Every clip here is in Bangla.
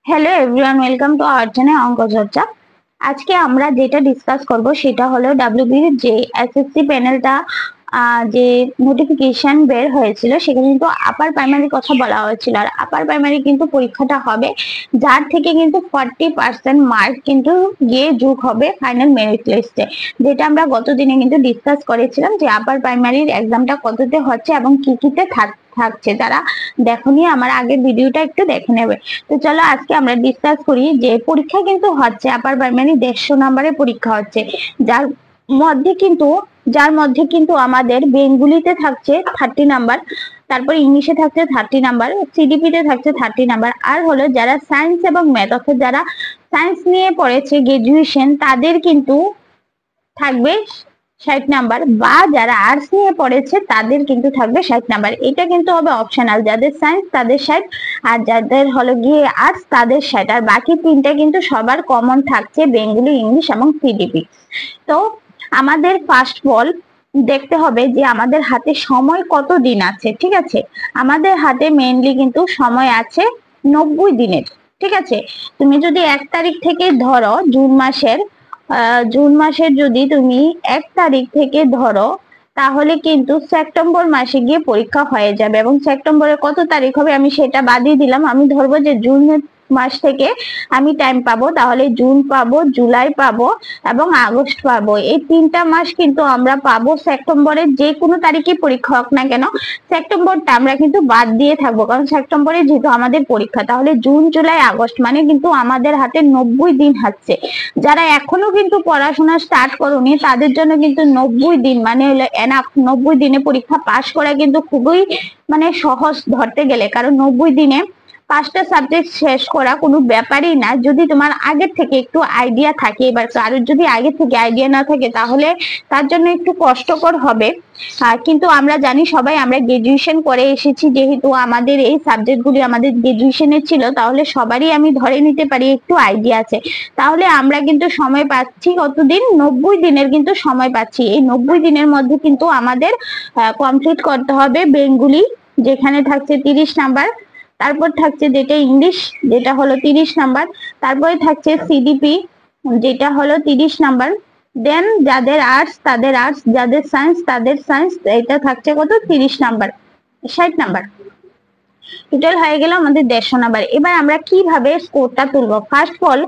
Hello everyone, welcome to our channel অঙ্ক চর্চা। আজকে আমরা যেটা ডিসকাস করব সেটা হলো ডাব্লিউবির যে এসএসসি প্যানেলটা যে নোটিফিকেশন বের হয়েছিল সেখানে কিন্তু আপার প্রাইমারি কথা বলা হয়েছিল। আর আপার প্রাইমারি কিন্তু পরীক্ষাটা হবে যার থেকে কিন্তু 40% মার্ক কিন্তু গিয়ে যোগ হবে ফাইনাল মেরিট লিস্টে, যেটা আমরা গত দিনে কিন্তু ডিসকাস করেছিলাম যে আপার প্রাইমারির এক্সামটা কততে হচ্ছে এবং কি কিতে থাকছে। তারা দেখোনি আমার আগের ভিডিওটা একটু দেখে নেবে। তো চলো আজকে আমরা ডিসকাস করি যে পরীক্ষা কিন্তু হচ্ছে আপার প্রাইমারি 150 নম্বরের পরীক্ষা হচ্ছে, যার মধ্যে কিন্তু আমাদের বেঙ্গলিতে থাকছে 30 নাম্বার, তারপর ইংলিশে থাকছে 30 নাম্বার, সিডিপি তে থাকছে 30 নাম্বার। আর হলো যারা সায়েন্স এবং ম্যাথ অর্থাৎ যারা সায়েন্স নিয়ে পড়েছে গ্রাজুয়েশন তাদের কিন্তু থাকবে 60 নাম্বার, বা যারা আর্টস নিয়ে পড়েছে তাদের কিন্তু থাকবে 60 নাম্বার। এটা কিন্তু হবে অপশনাল, যাদের সায়েন্স তাদের 60 আর যাদের হলো গিয়ে আর্টস তাদের 60। আর বাকি তিনটা কিন্তু সবার কমন থাকছে, বেঙ্গলি, ইংলিশ এবং সিডিপি। তো আমাদের ফার্স্ট বল দেখতে হবে যে আমাদের হাতে সময় কত দিন আছে। ঠিক আছে, আমাদের হাতে মেইনলি কিন্তু সময় আছে 90 দিনের। ঠিক আছে, তুমি যদি 1 তারিখ থেকে ধরো জুন মাসের যদি তুমি 1 তারিখ থেকে ধরো তাহলে কিন্তু সেপ্টেম্বর মাসে গিয়ে পরীক্ষা হয়ে যাবে। এবং সেপ্টেম্বরের কত তারিখ হবে আমি সেটা বাদিয়ে দিলাম, আমি ধরবো যে জুন মাস থেকে আমি টাইম পাবো, তাহলে জুন পাবো, জুলাই পাবো এবং আগস্ট পাবো। এই 3টা মাস কিন্তু আমরা পাবো। সেপ্টেম্বরের যে কোনো তারিখে পরীক্ষা হোক না কেন সেপ্টেম্বরটা আমরা কিন্তু বাদ দিয়ে থাকবো, কারণ সেপ্টেম্বরে যেহেতু আমাদের পরীক্ষা। তাহলে জুন, জুলাই, আগস্ট মানে কিন্তু আমাদের হাতে 90 দিন হচ্ছে। যারা এখনো কিন্তু পড়াশোনা স্টার্ট করোনি তাদের জন্য কিন্তু 90 দিন মানে হলো এনাফ। 90 দিনে পরীক্ষা পাশ করা কিন্তু খুবই মানে সহজ ধরতে গেলে, কারণ 90 দিনে 5টা সাবজেক্ট শেষ করা কোনো ব্যাপারই না, যদি তোমার আগের থেকে একটু আইডিয়া থাকে। এবার কারোর যদি আগে থেকে আইডিয়া না থাকে তাহলে তার জন্য একটু কষ্টকর হবে। কিন্তু আমরা জানি সবাই আমরা গ্রাজুয়েশন করে এসেছি, যেহেতু আমাদের এই সাবজেক্টগুলি আমাদের গ্রাজুয়েশনে ছিল, তাহলে সবারই আমি ধরে নিতে পারি একটু আইডিয়া আছে। তাহলে আমরা কিন্তু সময় পাচ্ছি কতদিন, 90 দিনের কিন্তু সময় পাচ্ছি। এই 90 দিনের মধ্যে কিন্তু আমাদের কমপ্লিট করতে হবে বেঙ্গলি, যেখানে থাকছে 30 নাম্বার, তারপর থাকছে যেটা ইংলিশ যেটা হলো 30 নাম্বার, তারপরে থাকছে সিডিপি যেটা হলো 30 নাম্বার, দেন যাদের আর্টস তাদের আর্টস, যাদের সায়েন্স তাদের সায়েন্স, এটা থাকছে কত 30 নাম্বার, 60 নাম্বার। টোটাল হয়ে গেল আমাদের 150 নাম্বার। এবার আমরা কিভাবে স্কোরটা তুলবো? ফার্স্ট অফ অল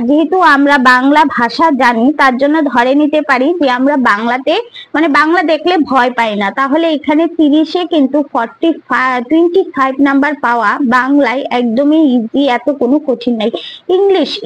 যেহেতু আমরা বাংলা ভাষা জানি তার জন্য ধরে নিতে পারি যে আমরা বাংলাতে মানে বাংলা দেখলে ভয় পাই না, তাহলে এখানে 30-এ কিন্তু 25 নাম্বার পাওয়া বাংলায় একদমই ইজি, এত কোনো কঠিন নাই।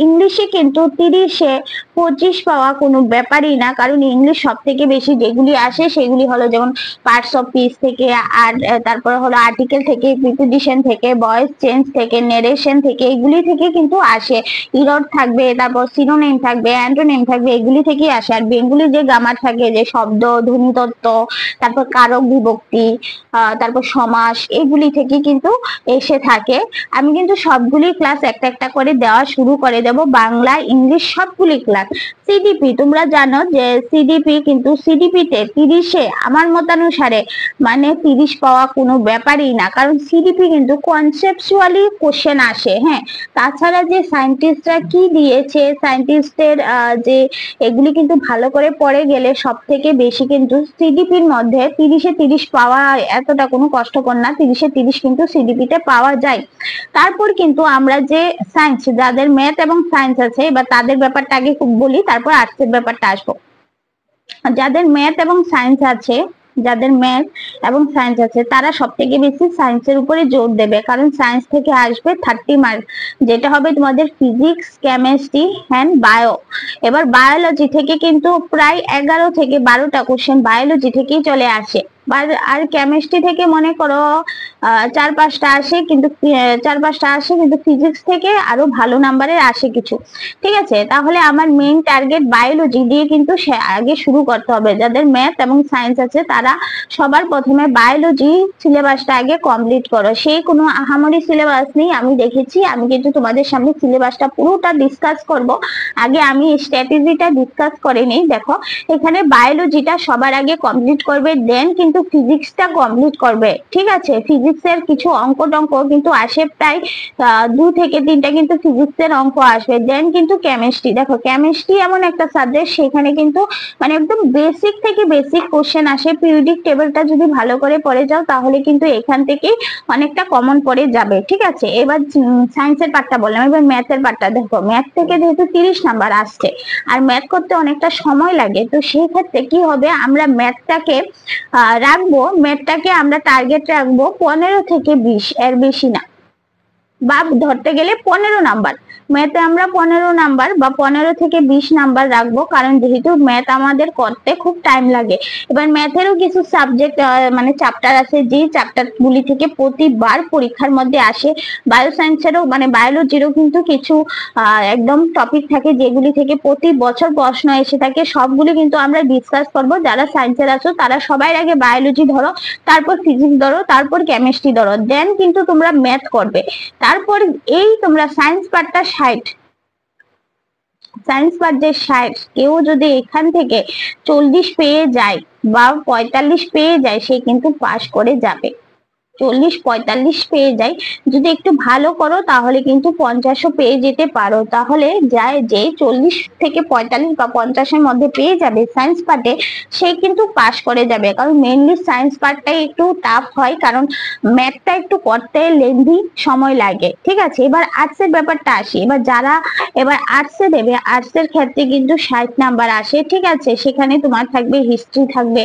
ইংলিশে কিন্তু 30-এ 25 পাওয়া কোনো ব্যাপারই না, কারণ ইংলিশ সব থেকে বেশি যেগুলি আসে সেগুলি হলো যেমন পার্টস অফ স্পিচ থেকে, আর তারপরে হলো আর্টিকেল থেকে, প্রিপোজিশন থেকে, ভয়েস চেঞ্জ থেকে, নেরেশন থেকে, এগুলি থেকে কিন্তু আসে। ইরর থাকবে, তারপর সিনোনিম থাকবে, অ্যান্টোনিম থাকবে, এগুলি থেকেই আসে। আর বেঙ্গলি যে গ্রামার থাকে, যে শব্দ, ধ্বনিতত্ত্ব, তারপর কারক বিভক্তি, তারপর সমাস, এগুলি থেকে কিন্তু এসে থাকে। আমি কিন্তু সবগুলি ক্লাস একটা একটা করে দেওয়া শুরু করে দেব, বাংলা, ইংলিশ সবগুলি ক্লাস। সিডিপি তোমরা জানো যে সিডিপি কিন্তু সিডিপিতে 30-এ আমার মতানুসারে মানে 30 পাওয়া কোনো ব্যাপারই না, কারণ সিডিপি কিন্তু কনসেপচুয়ালি কোশ্চেন আসে। হ্যাঁ, তাছাড়া যে সায়েন্টিস্টরা কি দিয়েছে, সায়েন্টিস্টের যে এগুলি কিন্তু ভালো করে পড়ে গেলে সব থেকে বেশি কিন্তু সিডিপির মধ্যে 30-এ 30 পাওয়া এতটা কোনো কষ্টকর না। 30-এ 30 কিন্তু সিডিপিতে পাওয়া যায়। তারপর কিন্তু আমরা যে সায়েন্স, যাদের ম্যাথ এবং সায়েন্স আছে, এবার তাদের ব্যাপারটা আগে খুব বলি, তারপর আর্টসের ব্যাপারটা আসবো। যাদের ম্যাথ এবং সায়েন্স আছে তারা সব থেকে বেশি সায়েন্সের উপরে জোর দেবে, কারণ সায়েন্স থেকে আসবে 30 মার্ক, যেটা হবে তোমাদের ফিজিক্স, কেমিস্ট্রি অ্যান্ড বায়ো। এবার বায়োলজি থেকে কিন্তু প্রায় 11 থেকে 12টা কোশ্চেন বায়োলজি থেকেই চলে আসে। আর কেমিস্ট্রি থেকে মনে করো 4-5টা আসে, কিন্তু ফিজিক্স থেকে আরো ভালো নাম্বারের আসে কিছু। ঠিক আছে, তাহলে আমার মেইন টার্গেট বায়োলজি দিয়ে কিন্তু আগে শুরু করতে হবে। যাদের ম্যাথ এবং সায়েন্স আছে তারা সবার প্রথমে বায়োলজি সিলেবাসটা আগে কমপ্লিট করো। সেই কোনো আহামরি সিলেবাস নেই, আমি দেখেছি, আমি কিন্তু তোমাদের সামনে সিলেবাসটা পুরোটা ডিসকাস করব। আগে আমি স্ট্র্যাটেজিটা ডিসকাস করে নেই। দেখো এখানে বায়োলজিটা সবার আগে কমপ্লিট করবে, দেন কিন্তু ফিজিক্সটা কমপ্লিট করবে, ঠিক আছে। ফিজিক্সের কিছু অঙ্ক টঙ্ক কিন্তু আসে, প্রায় 2 থেকে 3টা কিন্তু ফিজিক্সের অঙ্ক আসবে। দেন কিন্তু কেমিস্ট্রি, দেখো কেমিস্ট্রি এমন একটা সাবজেক্ট, সেখানে কিন্তু মানে একদম বেসিক থেকে বেসিক কোশ্চেন আসে। পিরিয়ডিক টেবিলটা যদি ভালো করে পড়ে যাও তাহলে কিন্তু এখান থেকে অনেকটা কমন পড়ে যাবে, ঠিক আছে। এবার সায়েন্সের পার্টটা বললাম, এবার ম্যাথের পার্টটা দেখো। ম্যাথ থেকে যেহেতু 30 নাম্বার আসছে আর ম্যাথ করতে অনেকটা সময় লাগে, তো সেই ক্ষেত্রে কি হবে, আমরা ম্যাথটাকে আমরা টার্গেট রাখবো 15 থেকে 20, এর বেশি না, বা ধরতে গেলে 15 নাম্বার। ম্যাথে আমরা 15 নাম্বার বা 15 থেকে 20 নাম্বার রাখবো, কারণ যেহেতু ম্যাথ আমাদের করতে খুব টাইম লাগে। এবার ম্যাথেরও কিছু সাবজেক্ট মানে চ্যাপ্টার আছে, যে চ্যাপ্টার গুলি থেকে প্রতিবার পরীক্ষার মধ্যে আসে। বায়োসায়েন্সেরও মানে বায়োলজিরও কিন্তু কিছু একদম টপিক থাকে যেগুলি থেকে প্রতি বছর প্রশ্ন এসে থাকে। সবগুলি কিন্তু আমরা ডিসকাস করব। যারা সায়েন্সের আছো তারা সবাই আগে বায়োলজি ধরো, তারপর ফিজিক্স ধরো, তারপর কেমিস্ট্রি ধরো, দেন কিন্তু তোমরা ম্যাথ করবে। তারপর এই তোমরা সায়েন্স পার্টটা 60, সায়েন্স পার্ট যে 60, কেউ যদি এখান থেকে 40 পেয়ে যায় বা 45 পেয়ে যায়, সে কিন্তু পাস করে যাবে। 40-45 পেয়ে যায়, যদি একটু ভালো করো তাহলে কিন্তু 50ও পেয়ে যেতে পারো। তাহলে যায় যে 40 থেকে 45 বা 50-এর মধ্যে পেয়ে যাবে সায়েন্স পার্টে, সে কিন্তু পাস করে যাবে। কারণ মেইনলি সায়েন্স পার্টটাই একটু টাফ হয়, কারণ ম্যাথটা একটু করতে লেন্দি সময় লাগে, ঠিক আছে। এবার আর্টসের ব্যাপারটা আসি। এবার আর্টসে দেবে, আর্টসের ক্ষেত্রে কিন্তু 60 নাম্বার আসে, ঠিক আছে। সেখানে তোমার থাকবে হিস্ট্রি, থাকবে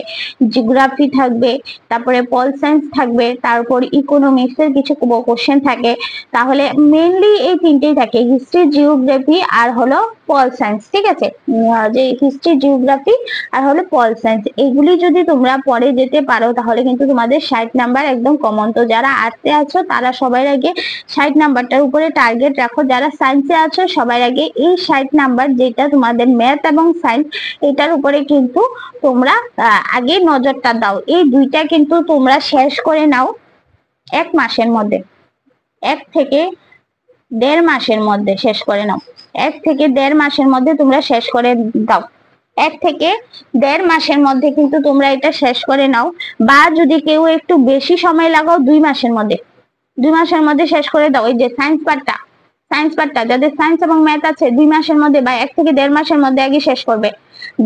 জিওগ্রাফি, থাকবে তারপরে পল সায়েন্স থাকবে, তারপর ইকোনমিক্স এর কিছু কোশ্চেন থাকে। তাহলে মেইনলি এই তিনটেই থাকে, হিস্ট্রি, জিওগ্রাফি আর হলো পল সায়েন্স, ঠিক আছে। যে হিস্ট্রি, জিওগ্রাফি আর হলো পল সায়েন্স, এগুলি যদি তোমরা পড়ে যেতে পারো তাহলে কিন্তু তোমাদের 60 নাম্বার একদম কমন। তো যারা আর্টসে আছো তারা সবাই আগে 60 নাম্বারটার উপরে টার্গেট রাখো। যারা সায়েন্সে আছো সবাই আগে এই 60 নাম্বার, যেটা তোমাদের ম্যাথ এবং সায়েন্স, এটার উপরে কিন্তু তোমরা আগে নজরটা দাও। এই দুইটা কিন্তু তোমরা শেষ করে নাও 1 মাসের মধ্যে, 1 থেকে 1.5 মাসের মধ্যে শেষ করে নাও। 1 থেকে 1.5 মাসের মধ্যে তোমরা শেষ করে দাও। 1 থেকে 1.5 মাসের মধ্যে কিন্তু তোমরা এটা শেষ করে নাও, বা যদি কেউ একটু বেশি সময় লাগাও 2 মাসের মধ্যে, 2 মাসের মধ্যে শেষ করে দাও। এই যে সায়েন্স পার্টটা যাদের সায়েন্স এবং ম্যাথ আছে 2 মাসের মধ্যে বা 1 থেকে 1.5 মাসের মধ্যে আগে শেষ করবে।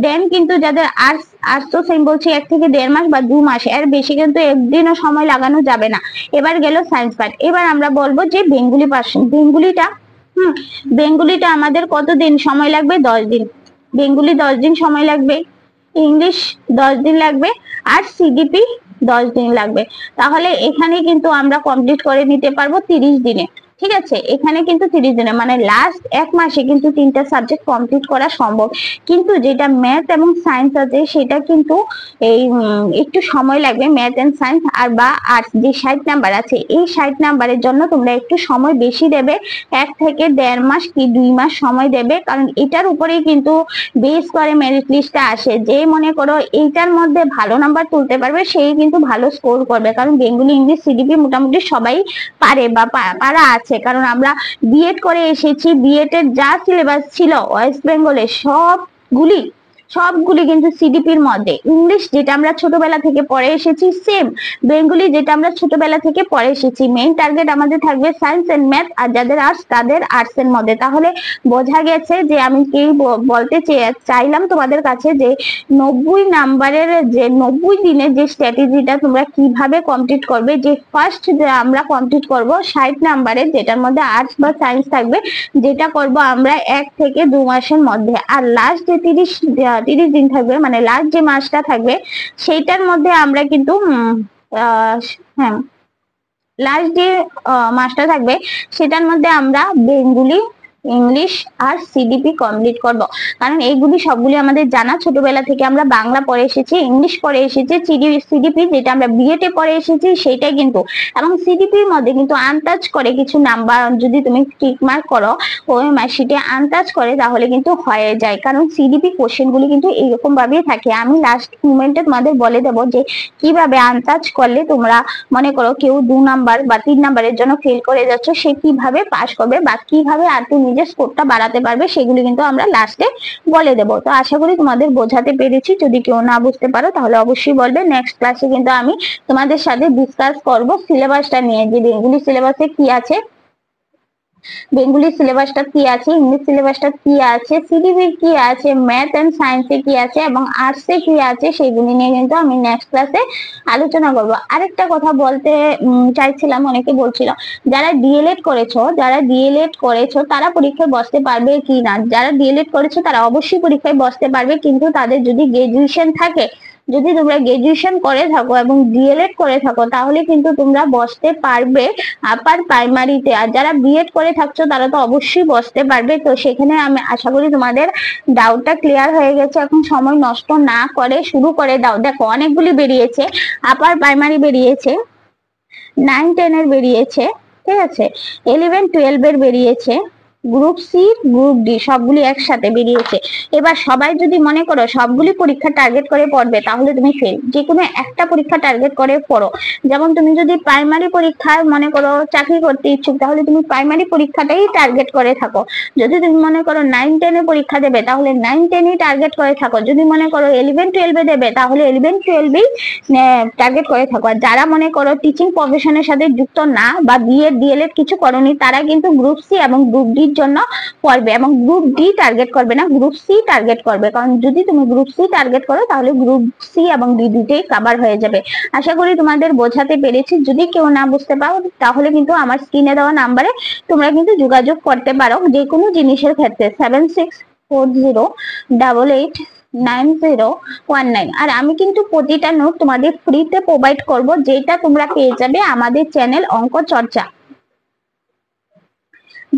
দেন কিন্তু যাদের আর্টস তো সেম বলছি, 1 থেকে 1.5 মাস বা 2 মাস, এর বেশি কিন্তু একদিনও সময় লাগানো যাবে না। এবার গেল সায়েন্স পার্ট। এবার আমরা বলবো যে বেঙ্গলিটা আমাদের কতদিন সময় লাগবে? 10 দিন। বেঙ্গলি 10 দিন সময় লাগবে, ইংলিশ 10 দিন লাগবে, আর সিডিপি 10 দিন লাগবে। তাহলে এখানে কিন্তু আমরা কমপ্লিট করে নিতে পারবো 30 দিনে, ঠিক আছে। এখানে কিন্তু 30 দিনে মানে লাস্ট 1 মাসে কিন্তু 3টা সাবজেক্ট কমপ্লিট করা সম্ভব। কিন্তু যেটা ম্যাথ এবং সায়েন্স আছে সেটা কিন্তু এই একটু সময় লাগবে, ম্যাথ এন্ড সায়েন্স। আর বা আর্টস যে 60 নাম্বার আছে, এই 60 নাম্বারের জন্য তোমরা একটু সময় বেশি দেবে, 1 থেকে 1.5 মাস কি 2 মাস সময় দেবে। কারণ এটার উপরেই কিন্তু বেস করে মেরিট লিস্টটা আসে। যে মনে করো এইটার মধ্যে ভালো নাম্বার তুলতে পারবে সেই কিন্তু ভালো স্কোর করবে। কারণ বেঙ্গলি, ইংলিশ, সিডিপি মোটামুটি সবাই পারে বা পারা আছে, কারণ আমরা বিএড করে এসেছি। বিএড এর যা সিলেবাস ছিল ওয়েস্ট বেঙ্গলের সবগুলি কিন্তু সিডিপির মধ্যে। ইংলিশ যেটা আমরা ছোটবেলা থেকে পড়ে এসেছি সেম, বেঙ্গলি যেটা আমরা ছোটবেলা থেকে পড়ে এসেছি। মেইন টার্গেট আমাদের থাকবে সায়েন্স এন্ড ম্যাথ, আর যাদের আর্টস তাদের আর্টস এর মধ্যে। তাহলে বোঝা গেছে যে আমি কি বলতে চাইলাম তোমাদের কাছে, যে 90 নাম্বারের যে 90 দিনের যে স্ট্র্যাটেজিটা তোমরা কিভাবে কমপ্লিট করবে। যে ফার্স্ট আমরা কমপ্লিট করব 60 নাম্বারের, যেটার মধ্যে আর্টস বা সায়েন্স থাকবে, যেটা করব আমরা 1 থেকে 2 মাসের মধ্যে। আর লাস্ট যে 30 দিন থাকবে, মানে লাস্ট যে মাসটা থাকবে সেইটার মধ্যে আমরা কিন্তু লাস্ট যে মাসটা থাকবে সেটার মধ্যে আমরা বেঙ্গলি, ইংলিশ আর সিডিপি কমপ্লিট করব। কারণ এইগুলি সবগুলি আমাদের জানা, ছোটবেলা থেকে আমরা বাংলা পড়ে এসেছি, ইংলিশ পড়ে এসেছি, সিডিপি যেটা আমরা বিএড এ পড়ে এসেছি সেইটাই কিন্তু। এবং সিডিপির মধ্যে কিন্তু আনটাচ করে কিছু নাম্বার যদি তুমি টিক মার্ক করো ওই মার্কশিটে আনটাচ করে তাহলে কিন্তু হয়ে যায়। কারণ সিডিপি কোশ্চেন গুলি কিন্তু এইরকম ভাবেই থাকে। আমি লাস্ট মোমেন্টে তোমাদের বলে দেবো যে কিভাবে আনটাচ করলে তোমরা মনে করো কেউ 2 নাম্বার বা 3 নাম্বারের জন্য ফেল করে যাচ্ছ, সে কিভাবে পাস করবে বা কিভাবে আর নিজের স্কোরটা বাড়াতে পারবে সেগুলি কিন্তু আমরা লাস্টে বলে দেবো। তো আশা করি তোমাদের বোঝাতে পেরেছি। যদি কেউ না বুঝতে পারো তাহলে অবশ্যই বলবে। নেক্সট ক্লাসে কিন্তু আমি তোমাদের সাথে ডিসকাস করব সিলেবাসটা নিয়ে, যে বেঙ্গলি সিলেবাসে কি আছে, বেঙ্গলি সিলেবাসটা কি আছে, ইংলিশ সিলেবাসটা কি আছে, সিডিবি কি আছে, ম্যাথ এন্ড সায়েন্সে কি আছে এবং আর্টসে কি আছে, সেইগুলি নিয়ে কিন্তু আমি নেক্সট ক্লাসে আলোচনা করব। আরেকটা কথা বলতে চাইছিলাম, অনেকে বলছিল যারা ডিএলএড করেছো তারা পরীক্ষায় বসতে পারবে কি না। যারা ডিএলএড করেছো তারা অবশ্যই পরীক্ষায় বসতে পারবে, কিন্তু তাদের যদি গ্রাজুয়েশন থাকে, যদি তোমরা গ্রাজুয়েশন করে থাকো এবং ডিএলএড করে থাকো তাহলে কিন্তু তোমরা বসতে পারবে আপার প্রাইমারিতে। আর যারা বিএড করে থাকছো তারা তো অবশ্যই বসতে পারবে। তো সেখানে আমি আশা করি তোমাদের ডাউটটা ক্লিয়ার হয়ে গেছে। এখন সময় নষ্ট না করে শুরু করে দাও। দেখো অনেকগুলি বেরিয়েছে, আপার প্রাইমারি বেরিয়েছে, 9-10 এর বেরিয়েছে, ঠিক আছে, 11-12 এর বেরিয়েছে, গ্রুপ সি গ্রুপ ডি সবগুলি একসাথে বেরিয়েছে। এবার সবাই যদি মনে করো সবগুলি পরীক্ষা টার্গেট করে পড়বে তাহলে তুমি ফেল। যে কোনো একটা পরীক্ষা টার্গেট করে পড়ো। যেমন তুমি যদি প্রাইমারি পরীক্ষায় মনে করো চাকরি করতে ইচ্ছুক তাহলে তুমি প্রাইমারি পরীক্ষাটাই টার্গেট করে থাকো। যদি তুমি মনে করো 9-10 এ পরীক্ষা দেবে তাহলে 9-10ই টার্গেট করে থাকো। যদি মনে করো 11-12 এ দেবে তাহলে 11-12ই টার্গেট করে থাকো। আর যারা মনে করো টিচিং প্রফেশনের সাথে যুক্ত না বা বিএড ডিএলএড কিছু করনি তারা কিন্তু গ্রুপ সি এবং গ্রুপ ডি জন্য পড়বে এবং গ্রুপ ডি টার্গেট করবে না, গ্রুপ সি টার্গেট করবে। কারণ যদি তুমি গ্রুপ সি টার্গেট করো তাহলে গ্রুপ সি এবং ডি দুটোই কভার হয়ে যাবে। আশা করি তোমাদের বোঝাতে পেরেছি। যদি কেউ না বুঝতে পারো তাহলে কিন্তু আমার স্ক্রিনে দেওয়া নাম্বারে তোমরা কিন্তু যোগাযোগ করতে পারো যে কোনো জিনিসের ক্ষেত্রে, 7640889019। আর আমি কিন্তু প্রতিটা নোট তোমাদের ফ্রিতে প্রোভাইড করব, যেটা তোমরা পেয়ে যাবে আমাদের চ্যানেল অঙ্ক চর্চা,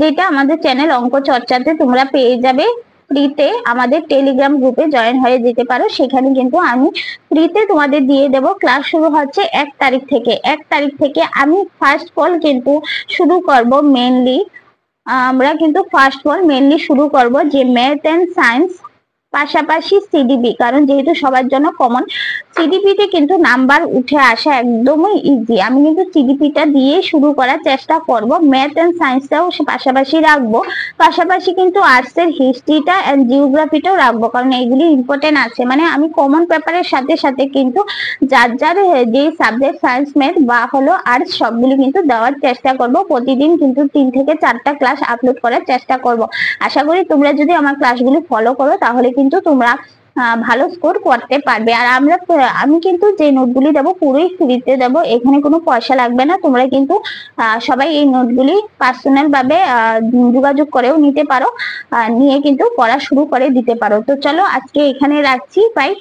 যেটা আমাদের চ্যানেল অঙ্ক চর্চাতে তোমরা পেয়ে যাবে ফ্রিতে। আমাদের টেলিগ্রাম গ্রুপে জয়েন হয়ে যেতে পারো, সেখানে কিন্তু আমি ফ্রিতে তোমাদের দিয়ে দেব। ক্লাস শুরু হচ্ছে 1 তারিখ থেকে। 1 তারিখ থেকে আমি ফার্স্ট ফল কিন্তু শুরু করব মেনলি, আমরা কিন্তু ফার্স্ট ফল মেনলি শুরু করব যে ম্যাথ এন্ড সায়েন্স, পাশাপাশি সিডিপি, কারণ যেহেতু সবার জন্য কমন। সিডিপিতে কিন্তু নাম্বার উঠে আসা একদমই ইজি। আমি কিন্তু সিডিপিটা দিয়ে শুরু করার চেষ্টা করব। ম্যাথ এন্ড সায়েন্সটাও পাশাপাশি রাখবো, পাশাপাশি কিন্তু আর্টস এর হিস্ট্রিটা এন্ড জিওগ্রাফিটাও রাখবো, কারণ এগুলি ইম্পর্টেন্ট আছে। মানে আমি কমন পেপারের সাথে সাথে কিন্তু যার যে সাবজেক্ট সায়েন্স ম্যাথ বা হলো আর্টস সবগুলি কিন্তু দেওয়ার চেষ্টা করব। প্রতিদিন কিন্তু 3 থেকে 4টা ক্লাস আপলোড করার চেষ্টা করব। আশা করি তোমরা যদি আমার ক্লাসগুলি ফলো করো তাহলে কিন্তু তোমরা ভালো স্কোর করতে পারবে। আর আমি কিন্তু যে নোটগুলি দেবো পুরোই ফ্রিতে দেবো, এখানে কোনো পয়সা লাগবে না। তোমরা কিন্তু সবাই এই নোটগুলি পার্সোনাল ভাবে যোগাযোগ করেও নিতে পারো, নিয়ে কিন্তু পড়া শুরু করে দিতে পারো। তো চলো আজকে এখানে রাখছি, বাই।